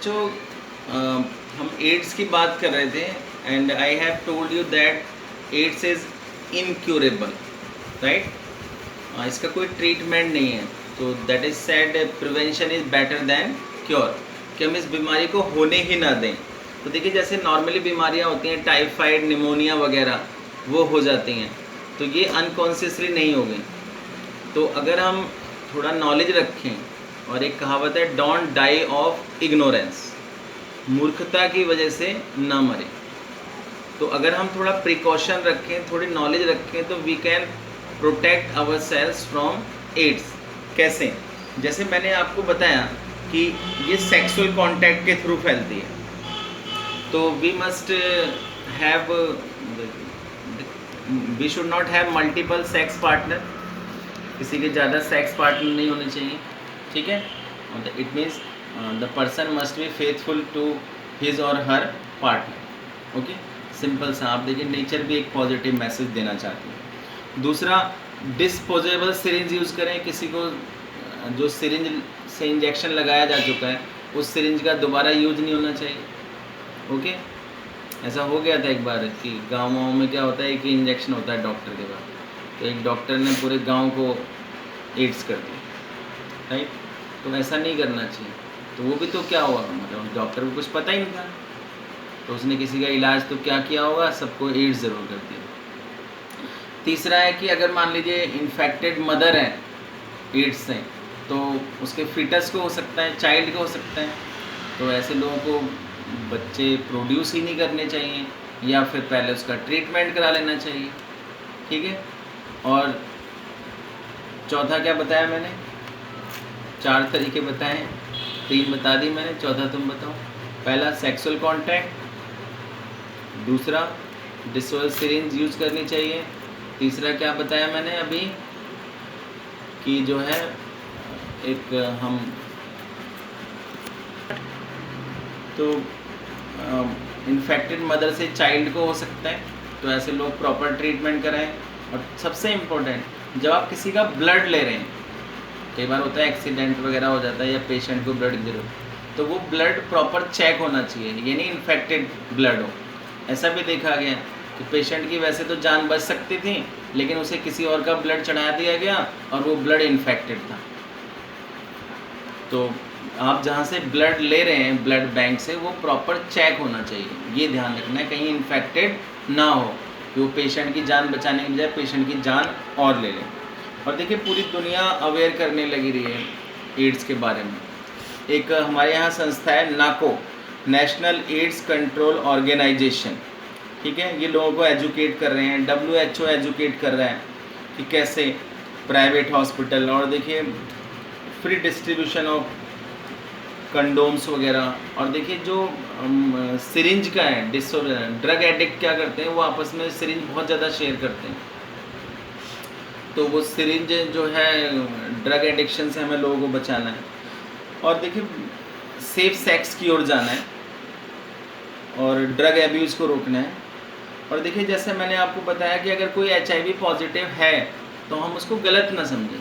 बच्चों हम एड्स की बात कर रहे थे and I have told you that adds is incurable, right. इसका कोई ट्रीटमेंट नहीं है, तो that is said prevention is better than cure, कि हम इस बीमारी को होने ही ना दें। तो देखिए जैसे नॉर्मली बीमारियां होती हैं टाइफाइड, निमोनिया वगैरह, वो हो जाती हैं, तो ये अनकॉन्शियसली नहीं हो गई। तो अगर हम थोड़ा नॉलेज रखें, और एक कहावत है डोंट डाई ऑफ इग्नोरेंस, मूर्खता की वजह से ना मरे। तो अगर हम थोड़ा प्रिकॉशन रखें, थोड़ी नॉलेज रखें, तो we can protect our cells from AIDS. कैसे? जैसे मैंने आपको बताया कि ये सेक्सुअल कांटेक्ट के थ्रू फैलती है, तो we must have, we should not have multiple sex partner, किसी के ज़्यादा सेक्स पार्टनर नहीं होने चाहिए, ठीक है। It means the person must be faithful to his और हर पार्टनर, ओके। सिंपल सा, आप देखिए नेचर भी एक पॉजिटिव मैसेज देना चाहती है। दूसरा, डिस्पोजेबल सिरिंज यूज़ करें। किसी को जो सिरिंज से इंजेक्शन लगाया जा चुका है, उस सिरिंज का दोबारा यूज नहीं होना चाहिए, ओके। ऐसा हो गया था एक बार कि गाँव में क्या होता है कि इंजेक्शन होता है डॉक्टर के पास, तो एक डॉक्टर ने पूरे गांव को एड्स कर दिया, राइट। तो ऐसा नहीं करना चाहिए। तो वो भी तो क्या हुआ, मतलब डॉक्टर को कुछ पता ही नहीं था, तो उसने किसी का इलाज तो क्या किया होगा, सबको एड्स ज़रूर कर दिया। तीसरा है कि अगर मान लीजिए इन्फेक्टेड मदर है एड्स से, तो उसके फीटस को हो सकता है, चाइल्ड को हो सकता है, तो ऐसे लोगों को बच्चे प्रोड्यूस ही नहीं करने चाहिए, या फिर पहले उसका ट्रीटमेंट करा लेना चाहिए, ठीक है। और चौथा क्या बताया मैंने? 4 तरीके बताए, 3 बता दी मैंने, चौथा तुम बताओ। पहला सेक्सुअल कांटेक्ट, दूसरा डिस्पोजेबल सिरिंज यूज़ करनी चाहिए, तीसरा क्या बताया मैंने अभी कि जो है एक हम तो इन्फेक्टेड मदर से चाइल्ड को हो सकता है, तो ऐसे लोग प्रॉपर ट्रीटमेंट कराएं। और सबसे इम्पोर्टेंट, जब आप किसी का ब्लड ले रहे हैं, कई बार होता है एक्सीडेंट वगैरह हो जाता है या पेशेंट को ब्लड की जरूरत, तो वो ब्लड प्रॉपर चेक होना चाहिए, ये नहीं इन्फेक्टेड ब्लड हो। ऐसा भी देखा गया कि पेशेंट की वैसे तो जान बच सकती थी, लेकिन उसे किसी और का ब्लड चढ़ा दिया गया और वो ब्लड इन्फेक्टेड था। तो आप जहाँ से ब्लड ले रहे हैं ब्लड बैंक से, वो प्रॉपर चेक होना चाहिए, ये ध्यान रखना है कहीं इन्फेक्टेड ना हो, कि वो पेशेंट की जान बचाने की बजाय पेशेंट की जान और ले लें। और देखिए पूरी दुनिया अवेयर करने लगी रही है एड्स के बारे में। एक हमारे यहाँ संस्था है नाको, नेशनल एड्स कंट्रोल ऑर्गेनाइजेशन, ठीक है। ये लोगों को एजुकेट कर रहे हैं, WHO एजुकेट कर रहा है कि कैसे प्राइवेट हॉस्पिटल, और देखिए फ्री डिस्ट्रीब्यूशन ऑफ कंडोम्स वगैरह। और देखिए जो सिरिंज का है, ड्रग एडिक्ट क्या करते हैं, वो आपस में सिरिंज बहुत ज़्यादा शेयर करते हैं, तो वो सिरिंज जो है ड्रग एडिक्शन से हमें लोगों को बचाना है। और देखिए सेफ सेक्स की ओर जाना है, और ड्रग एब्यूज़ को रोकना है। और देखिए जैसे मैंने आपको बताया कि अगर कोई HIV पॉजिटिव है, तो हम उसको गलत ना समझें।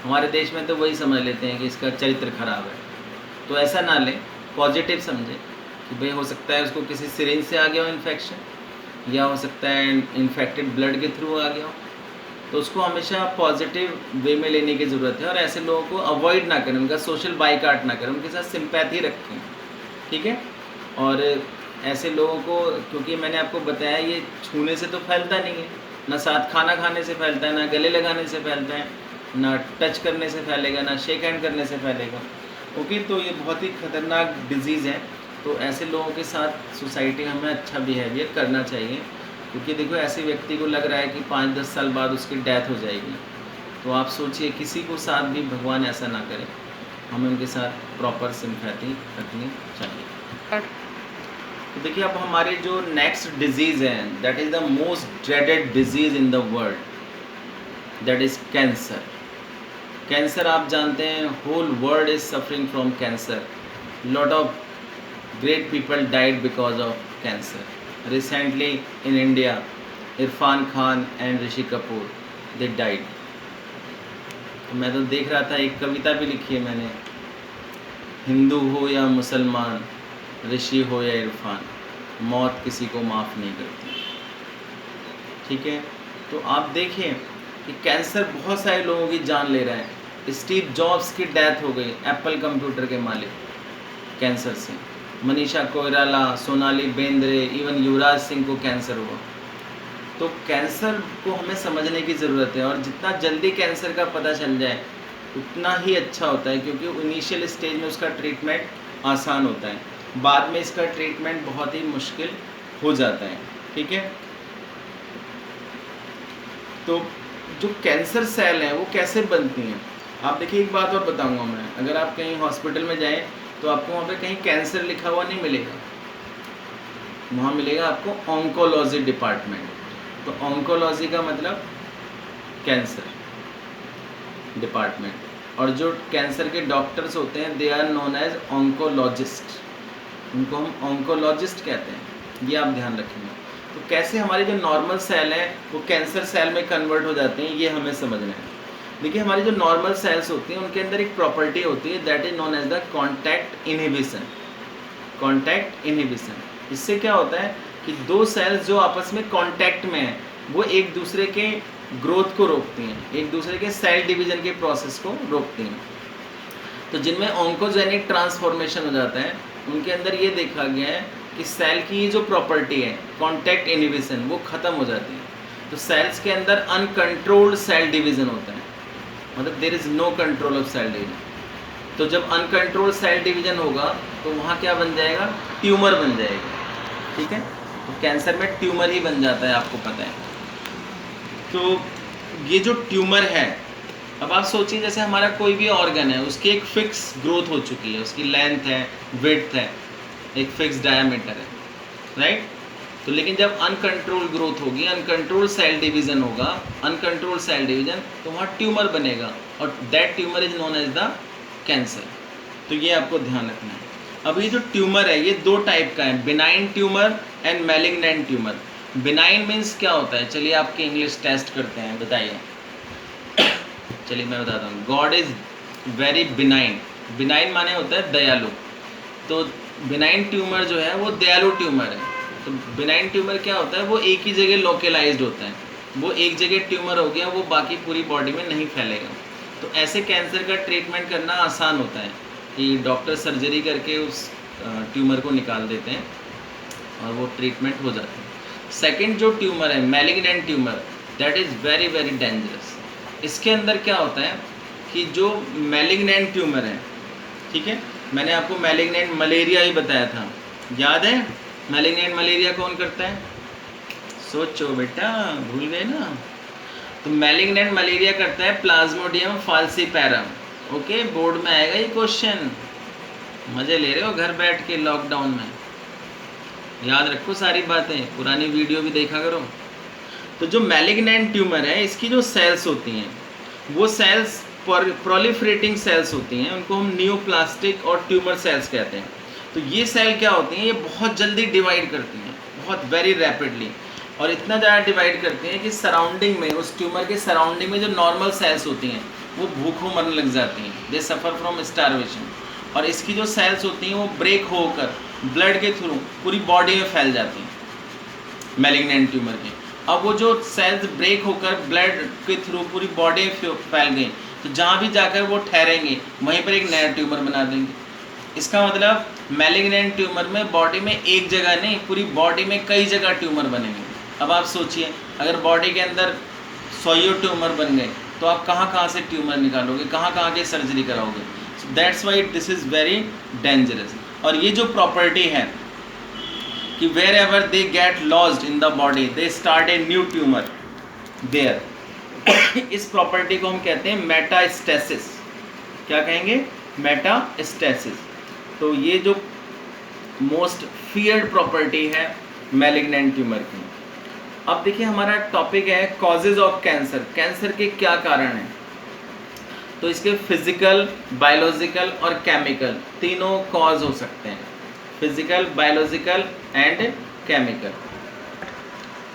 हमारे देश में तो वही समझ लेते हैं कि इसका चरित्र खराब है, तो ऐसा ना लें, पॉजिटिव समझें कि भाई हो सकता है उसको किसी सिरिंज से आ गया हो इन्फेक्शन, या हो सकता है इन्फेक्टेड ब्लड के थ्रू आ गया हो, तो उसको हमेशा पॉजिटिव वे में लेने की ज़रूरत है। और ऐसे लोगों को अवॉइड ना करें, उनका सोशल बाइकाट ना करें, उनके साथ सिंपैथी रखें, ठीक है। और ऐसे लोगों को, क्योंकि मैंने आपको बताया ये छूने से तो फैलता नहीं है, ना साथ खाना खाने से फैलता है, ना गले लगाने से फैलता है, ना टच करने से फैलेगा, ना शेक हैंड करने से फैलेगा, ओके। तो ये बहुत ही खतरनाक डिजीज़ है, तो ऐसे लोगों के साथ सोसाइटी हमें अच्छा बिहेवियर करना चाहिए, क्योंकि देखो ऐसे व्यक्ति को लग रहा है कि 5-10 साल बाद उसकी डेथ हो जाएगी, तो आप सोचिए किसी को साथ भी भगवान ऐसा ना करे, हमें उनके साथ प्रॉपर सिंपैथी रखनी चाहिए। तो देखिए अब हमारे जो नेक्स्ट डिजीज़ है, that is the most dreaded disease in the world, that is cancer. Cancer आप जानते हैं, whole world is suffering from cancer, lot of great people died because of cancer. Recently in India, Irfan Khan and Rishi Kapoor, they died. तो मैं तो देख रहा था, एक कविता भी लिखी है मैंने, हिंदू हो या मुसलमान, ऋषि हो या इरफान, मौत किसी को माफ़ नहीं करती। ठीक है, तो आप देखें कि कैंसर बहुत सारे लोगों की जान ले रहा है। स्टीव जॉब्स की डेथ हो गई, एप्पल कंप्यूटर के मालिक, कैंसर से। मनीषा कोइराला, सोनाली बेंद्रे, इवन युवराज सिंह को कैंसर हुआ। तो कैंसर को हमें समझने की ज़रूरत है, और जितना जल्दी कैंसर का पता चल जाए उतना ही अच्छा होता है, क्योंकि इनिशियल स्टेज में उसका ट्रीटमेंट आसान होता है, बाद में इसका ट्रीटमेंट बहुत ही मुश्किल हो जाता है। ठीक है, तो जो कैंसर सेल हैं वो कैसे बनती हैं, आप देखिए। एक बात और बताऊंगा मैं, अगर आप कहीं हॉस्पिटल में जाएं तो आपको वहाँ पे कहीं कैंसर लिखा हुआ नहीं मिलेगा, वहाँ मिलेगा आपको ऑन्कोलॉजी डिपार्टमेंट। तो ऑन्कोलॉजी का मतलब कैंसर डिपार्टमेंट, और जो कैंसर के डॉक्टर्स होते हैं they are known as oncologist, उनको हम ऑन्कोलॉजिस्ट कहते हैं, ये आप ध्यान रखेंगे। तो कैसे हमारे जो नॉर्मल सेल हैं वो कैंसर सेल में कन्वर्ट हो जाते हैं, ये हमें समझना है। देखिए, हमारी जो नॉर्मल सेल्स होती हैं उनके अंदर एक प्रॉपर्टी होती है that is known as the contact inhibition. Contact inhibition, इससे क्या होता है कि दो सेल्स जो आपस में कॉन्टैक्ट में हैं वो एक दूसरे के ग्रोथ को रोकती हैं, एक दूसरे के सेल डिवीजन के प्रोसेस को रोकती हैं। तो जिनमें ऑन्कोजेनिक ट्रांसफॉर्मेशन हो जाता है उनके अंदर ये देखा गया है कि सेल की ये जो प्रॉपर्टी है कॉन्टैक्ट इनहिबिशन वो ख़त्म हो जाती है। तो सेल्स के अंदर अनकंट्रोल्ड सेल डिवीज़न होता है, मतलब there is no control of cell division. तो जब अनकंट्रोल्ड सेल डिवीजन होगा तो वहाँ क्या बन जाएगा, ट्यूमर बन जाएगा। ठीक है, तो कैंसर में ट्यूमर ही बन जाता है, आपको पता है। तो ये जो ट्यूमर है, अब आप सोचिए जैसे हमारा कोई भी ऑर्गन है उसकी एक फिक्स ग्रोथ हो चुकी है, उसकी लेंथ है, विड्थ है, एक फिक्स डायमीटर है, राइट। तो लेकिन जब अनकंट्रोल ग्रोथ होगी, अनकंट्रोल सेल डिवीज़न होगा, अनकंट्रोल सेल डिवीज़न, तो वहाँ ट्यूमर बनेगा, और that tumour is known as the cancer. तो ये आपको ध्यान रखना है। अब ये जो ट्यूमर है ये दो टाइप का है, benign tumour and malignant tumour. Benign means क्या होता है, चलिए आपके इंग्लिश टेस्ट करते हैं, बताइए। चलिए मैं बताता हूँ। God is very benign, benign माने होता है दयालु। तो बिनाइन ट्यूमर जो है वो दयालु ट्यूमर है। तो बिनाइन ट्यूमर क्या होता है, वो एक ही जगह लोकेलाइज्ड होता है, वो एक जगह ट्यूमर हो गया, वो बाकी पूरी बॉडी में नहीं फैलेगा। तो ऐसे कैंसर का ट्रीटमेंट करना आसान होता है कि डॉक्टर सर्जरी करके उस ट्यूमर को निकाल देते हैं और वो ट्रीटमेंट हो जाता है। सेकंड जो ट्यूमर है malignant tumour, that is very very dangerous. इसके अंदर क्या होता है कि जो मैलिग्नेंट ट्यूमर है, ठीक है, मैंने आपको मैलिग्नेंट मलेरिया ही बताया था, याद है? मैलिग्नेंट मलेरिया कौन करता है, सोचो बेटा, भूल गए ना। तो मैलिग्नेंट मलेरिया करता है प्लाज्मोडियम फाल्सीपैरम। ओके, बोर्ड में आएगा ये क्वेश्चन, मज़े ले रहे हो घर बैठ के लॉकडाउन में, याद रखो सारी बातें, पुरानी वीडियो भी देखा करो। तो जो मैलिग्नेंट ट्यूमर है इसकी जो सेल्स होती हैं वो सेल्स प्रोलिफरेटिंग सेल्स होती हैं, उनको हम नियोप्लास्टिक और ट्यूमर सेल्स कहते हैं। तो ये सेल क्या होती हैं, ये बहुत जल्दी डिवाइड करती हैं, बहुत वेरी रैपिडली, और इतना ज़्यादा डिवाइड करती हैं कि सराउंडिंग में, उस ट्यूमर के सराउंडिंग में जो नॉर्मल सेल्स होती हैं वो भूखों मरने लग जाती हैं, दे सफ़र फ्रॉम स्टारवेशन। और इसकी जो सेल्स होती हैं वो ब्रेक होकर ब्लड के थ्रू पूरी बॉडी में फैल जाती हैं मैलिग्नेंट ट्यूमर के। अब वो जो सेल्स ब्रेक होकर ब्लड के थ्रू पूरी बॉडी में फैल गई, तो जहाँ भी जाकर वो ठहरेंगे वहीं पर एक नया ट्यूमर बना देंगे। इसका मतलब मैलिग्नेंट ट्यूमर में बॉडी में एक जगह नहीं, पूरी बॉडी में कई जगह ट्यूमर बनेंगे। अब आप सोचिए, अगर बॉडी के अंदर 100 ट्यूमर बन गए तो आप कहाँ से ट्यूमर निकालोगे, कहाँ के सर्जरी कराओगे। So that's why this is very dangerous. और ये जो प्रॉपर्टी है कि wherever they get lost in the body they start a new tumour there, इस प्रॉपर्टी को हम कहते हैं मेटास्टेसिस। क्या कहेंगे, मेटास्टेसिस। तो ये जो मोस्ट फियर्ड प्रॉपर्टी है मैलिग्नेंट ट्यूमर की। अब देखिए हमारा टॉपिक है कॉजेज ऑफ कैंसर, कैंसर के क्या कारण हैं। तो इसके फिजिकल, बायोलॉजिकल और केमिकल तीनों कॉज हो सकते हैं, फिजिकल, बायोलॉजिकल एंड केमिकल।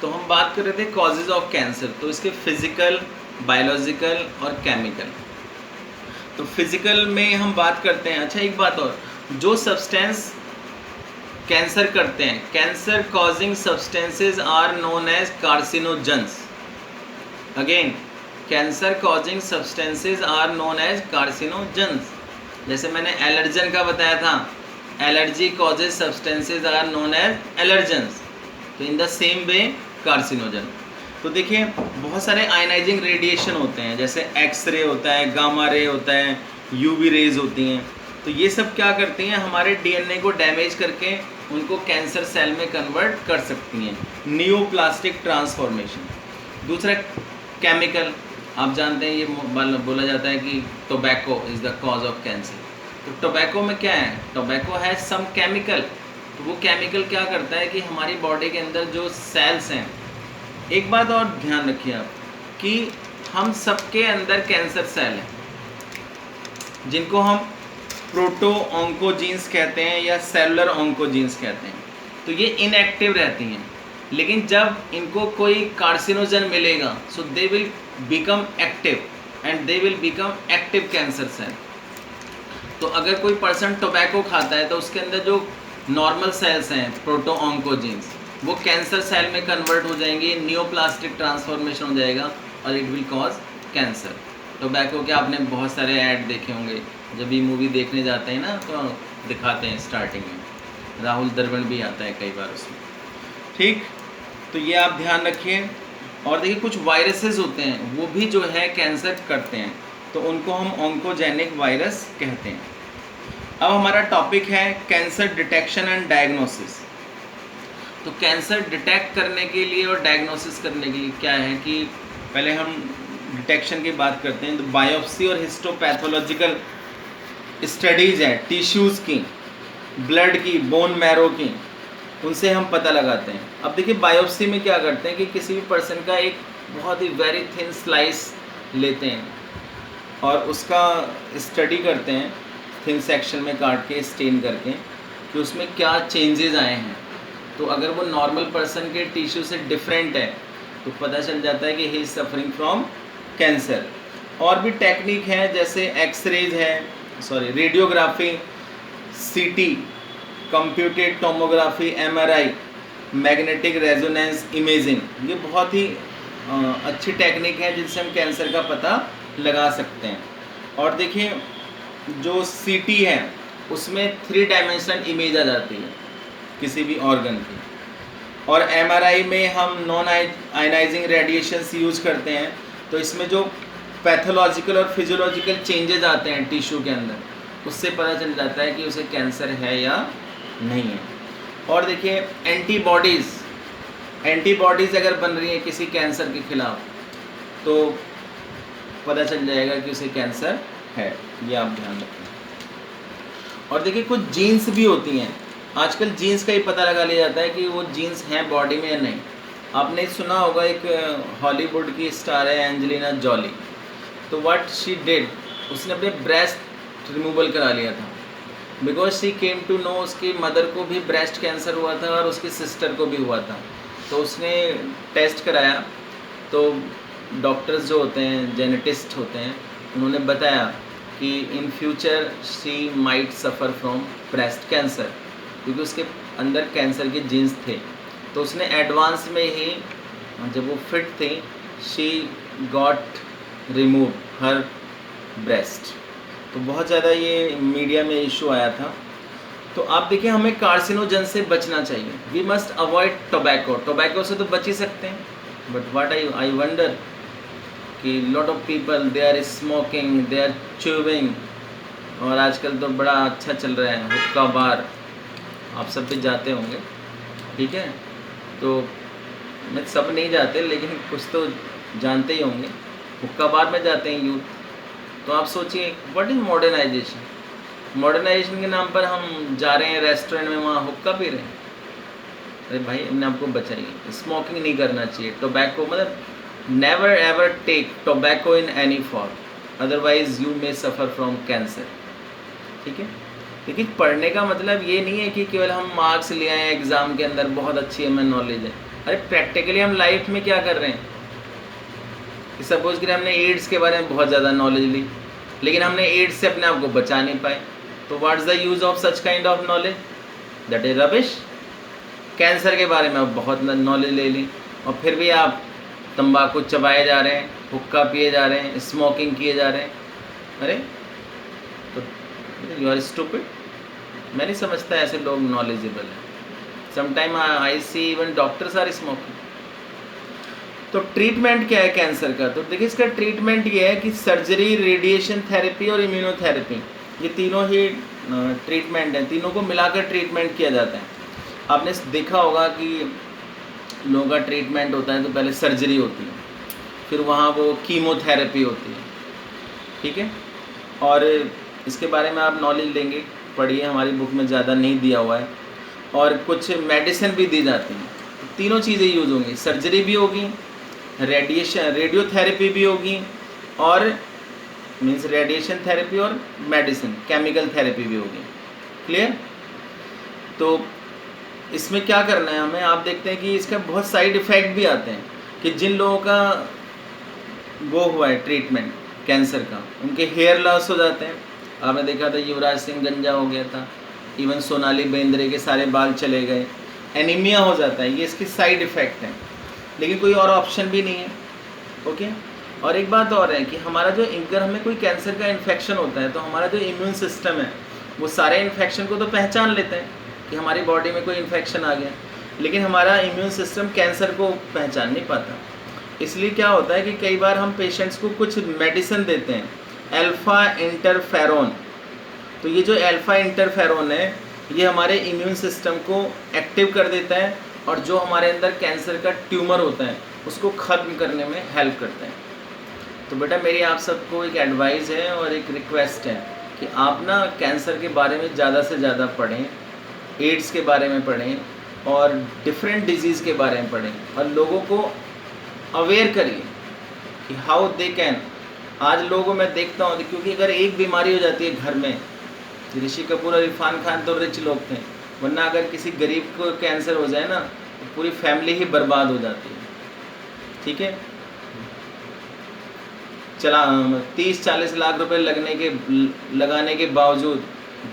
तो हम बात कर रहे थे कॉजेज ऑफ कैंसर, तो इसके फिजिकल, बायोलॉजिकल और केमिकल। तो फिजिकल में हम बात करते हैं। अच्छा एक बात और, जो सब्सटेंस कैंसर करते हैं। Cancer causing substances are known as carcinogens. Again, cancer causing substances are known as carcinogens. जैसे मैंने एलर्जन का बताया था, allergy causes substances are known as allergens. तो in the same way carcinogen. तो देखिए बहुत सारे आयनाइजिंग रेडिएशन होते हैं, जैसे एक्सरे होता है, गामा रे होता है, यूवी रेज होती हैं। तो ये सब क्या करती हैं, हमारे डीएनए को डैमेज करके उनको कैंसर सेल में कन्वर्ट कर सकती हैं, नियोप्लास्टिक ट्रांसफॉर्मेशन। दूसरा केमिकल, आप जानते हैं ये बोला जाता है कि tobacco is the cause of cancer. तो टोबैको में क्या है, टोबैको है सम केमिकल। तो वो केमिकल क्या करता है कि हमारी बॉडी के अंदर जो सेल्स हैं, एक बात और ध्यान रखिए आप कि हम सबके अंदर कैंसर सेल हैं, जिनको हम प्रोटो ऑन्कोजीन्स कहते हैं या सेलुलर ऑन्कोजीन्स कहते हैं। तो ये इनएक्टिव रहती हैं, लेकिन जब इनको कोई कार्सिनोजन मिलेगा so they will become active and they will become active cancer cell. तो अगर कोई पर्सन टोबैको खाता है तो उसके अंदर जो नॉर्मल सेल्स हैं प्रोटो ऑन्कोजीन्स, वो कैंसर सेल में कन्वर्ट हो जाएंगी, नियोप्लास्टिक ट्रांसफॉर्मेशन हो जाएगा और it will cause cancer. Tobacco के आपने बहुत सारे ऐड देखे होंगे, जब भी मूवी देखने जाते हैं ना तो दिखाते हैं स्टार्टिंग में, राहुल द्रविड़ भी आता है कई बार उसमें। ठीक, तो ये आप ध्यान रखिए। और देखिए कुछ वायरसेस होते हैं वो भी जो है कैंसर करते हैं, तो उनको हम ऑन्कोजेनिक वायरस कहते हैं। अब हमारा टॉपिक है कैंसर डिटेक्शन एंड डायग्नोसिस। तो कैंसर डिटेक्ट करने के लिए और डायग्नोसिस करने के लिए क्या है कि पहले हम डिटेक्शन की बात करते हैं। तो बायोप्सी और हिस्टोपैथोलॉजिकल स्टडीज़ हैं टिश्यूज़ की, ब्लड की, बोन मैरो की, उनसे हम पता लगाते हैं। अब देखिए बायोप्सी में क्या करते हैं कि किसी भी पर्सन का एक बहुत ही वेरी थिन स्लाइस लेते हैं और उसका स्टडी करते हैं, थिन सेक्शन में काट के स्टेन करके कि उसमें क्या चेंजेस आए हैं। तो अगर वो नॉर्मल पर्सन के टिश्यू से डिफरेंट है तो पता चल जाता है कि he is suffering from cancer. और भी टेक्निक है जैसे एक्सरेज है, रेडियोग्राफी, सीटी, computed tomography, MRI, magnetic resonance imaging, ये बहुत ही अच्छी टेक्निक है जिनसे हम कैंसर का पता लगा सकते हैं। और देखिए जो सीटी है उसमें 3 डायमेंशनल इमेज आ जाती है किसी भी ऑर्गन की, और एमआरआई में हम नॉन आयनाइजिंग रेडिएशंस यूज़ करते हैं। तो इसमें जो पैथोलॉजिकल और फिजियोलॉजिकल चेंजेस आते हैं टिश्यू के अंदर, उससे पता चल जाता है कि उसे कैंसर है या नहीं है। और देखिए एंटीबॉडीज़ अगर बन रही है किसी कैंसर के खिलाफ तो पता चल जाएगा कि उसे कैंसर है, ये आप ध्यान रखें। और देखिए कुछ जीन्स भी होती हैं, आजकल जीन्स का ही पता लगा लिया जाता है कि वो जीन्स हैं बॉडी में या नहीं। आपने सुना होगा एक हॉलीवुड की स्टार है एंजेलिना जॉली, तो व्हाट शी डिड, उसने अपने ब्रेस्ट रिमूवल करा लिया था because she came to know उसकी मदर को भी ब्रेस्ट कैंसर हुआ था और उसकी सिस्टर को भी हुआ था। तो उसने टेस्ट कराया तो डॉक्टर्स जो होते हैं, जेनेटिस्ट होते हैं, उन्होंने बताया कि in future she might suffer from breast cancer, क्योंकि उसके अंदर कैंसर के जीन्स थे। तो उसने एडवांस में ही जब वो फिट थी she got remove her breast. तो बहुत ज़्यादा ये मीडिया में इशू आया था। तो आप देखिए हमें कार्सिनोजन से बचना चाहिए, we must avoid tobacco. Tobacco से तो बच ही सकते हैं, बट व्हाट आई वंडर कि lot of people they are smoking, they are chewing, और आजकल तो बड़ा अच्छा चल रहा है हुक्का बार, आप सब भी जाते होंगे, ठीक है। तो मैं सब नहीं जाते लेकिन कुछ तो जानते ही होंगे, हुक्का बार में जाते हैं यूथ। तो आप सोचिए व्हाट इज़ मॉडर्नाइजेशन, मॉडर्नाइजेशन के नाम पर हम जा रहे हैं रेस्टोरेंट में, वहाँ हुक्का पी रहे हैं। अरे भाई अपने आप को बचाइए, स्मोकिंग नहीं करना चाहिए। टोबैको मतलब never ever take tobacco in any form, otherwise you may suffer from cancer, ठीक है। लेकिन पढ़ने का मतलब ये नहीं है कि केवल हम मार्क्स ले आए एग्ज़ाम के अंदर, बहुत अच्छी हमें नॉलेज है। अरे प्रैक्टिकली हम लाइफ में क्या कर रहे हैं, सपोज कि हमने एड्स के बारे में बहुत ज़्यादा नॉलेज ली लेकिन हमने एड्स से अपने आप को बचा नहीं पाए, तो what's the use of such kind of knowledge. That is rubbish. Cancer के बारे में आप बहुत नॉलेज ले ली और फिर भी आप तंबाकू चबाए जा रहे हैं, हुक्का पिए जा रहे हैं, स्मोकिंग किए जा रहे हैं। अरे तो यू आर स्टूपिड। मैं नहीं समझता ऐसे लोग नॉलेजेबल हैं। Sometime I see even doctors are smoking. तो ट्रीटमेंट क्या है कैंसर का? तो देखिए इसका ट्रीटमेंट ये है कि सर्जरी, रेडिएशन थेरेपी और इम्यूनोथेरेपी, ये तीनों ही ट्रीटमेंट हैं। तीनों को मिलाकर ट्रीटमेंट किया जाता है। आपने देखा होगा कि लोगों का ट्रीटमेंट होता है तो पहले सर्जरी होती है, फिर वहाँ वो कीमोथेरेपी होती है, ठीक है। और इसके बारे में आप नॉलेज लेंगे, पढ़िए, हमारी बुक में ज़्यादा नहीं दिया हुआ है। और कुछ मेडिसिन भी दी जाती हैं। तो तीनों चीज़ें यूज़ होंगी, सर्जरी भी होगी, रेडियोथेरेपी भी होगी, और मीन्स रेडिएशन थेरेपी और मेडिसिन, केमिकल थेरेपी भी होगी। क्लियर? तो इसमें क्या करना है हमें, आप देखते हैं कि इसका बहुत साइड इफ़ेक्ट भी आते हैं कि जिन लोगों का वो हुआ है ट्रीटमेंट कैंसर का, उनके हेयर लॉस हो जाते हैं। आपने देखा था युवराज सिंह गंजा हो गया था, इवन सोनाली बेंद्रे के सारे बाल चले गए, एनीमिया हो जाता है। ये इसकी साइड इफ़ेक्ट है, लेकिन कोई और ऑप्शन भी नहीं है। ओके। और एक बात और है कि हमारा जो, अगर हमें कोई कैंसर का इन्फेक्शन होता है तो हमारा जो इम्यून सिस्टम है वो सारे इन्फेक्शन को तो पहचान लेते हैं कि हमारी बॉडी में कोई इन्फेक्शन आ गया, लेकिन हमारा इम्यून सिस्टम कैंसर को पहचान नहीं पाता। इसलिए क्या होता है कि कई बार हम पेशेंट्स को कुछ मेडिसिन देते हैं, अल्फ़ा इंटरफेरोन। तो ये जो अल्फ़ा इंटरफेरोन है ये हमारे इम्यून सिस्टम को एक्टिव कर देता है और जो हमारे अंदर कैंसर का ट्यूमर होता है उसको ख़त्म करने में हेल्प करता है। तो बेटा मेरी आप सबको एक एडवाइस है और एक रिक्वेस्ट है कि आप ना कैंसर के बारे में ज़्यादा से ज़्यादा पढ़ें, एड्स के बारे में पढ़ें और डिफरेंट डिजीज़ के बारे में पढ़ें और लोगों को अवेयर करिए कि हाउ दे कैन। आज लोगों में देखता हूँ, क्योंकि अगर एक बीमारी हो जाती है घर में, ऋषि कपूर और इरफान खान तो रिच लोग थे, वरना अगर किसी गरीब को कैंसर हो जाए ना तो पूरी फैमिली ही बर्बाद हो जाती है। ठीक है, चला 30-40 लाख रुपए लगाने के बावजूद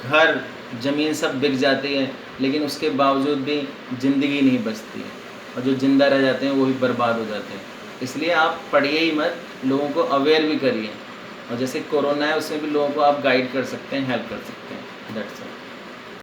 घर ज़मीन सब बिक जाती है, लेकिन उसके बावजूद भी ज़िंदगी नहीं बचती है और जो ज़िंदा रह जाते हैं वो भी बर्बाद हो जाते हैं। इसलिए आप पढ़िए ही मत, लोगों को अवेयर भी करिए, और जैसे कोरोना है उसमें भी लोगों को आप गाइड कर सकते हैं, हेल्प कर सकते हैं। That's all.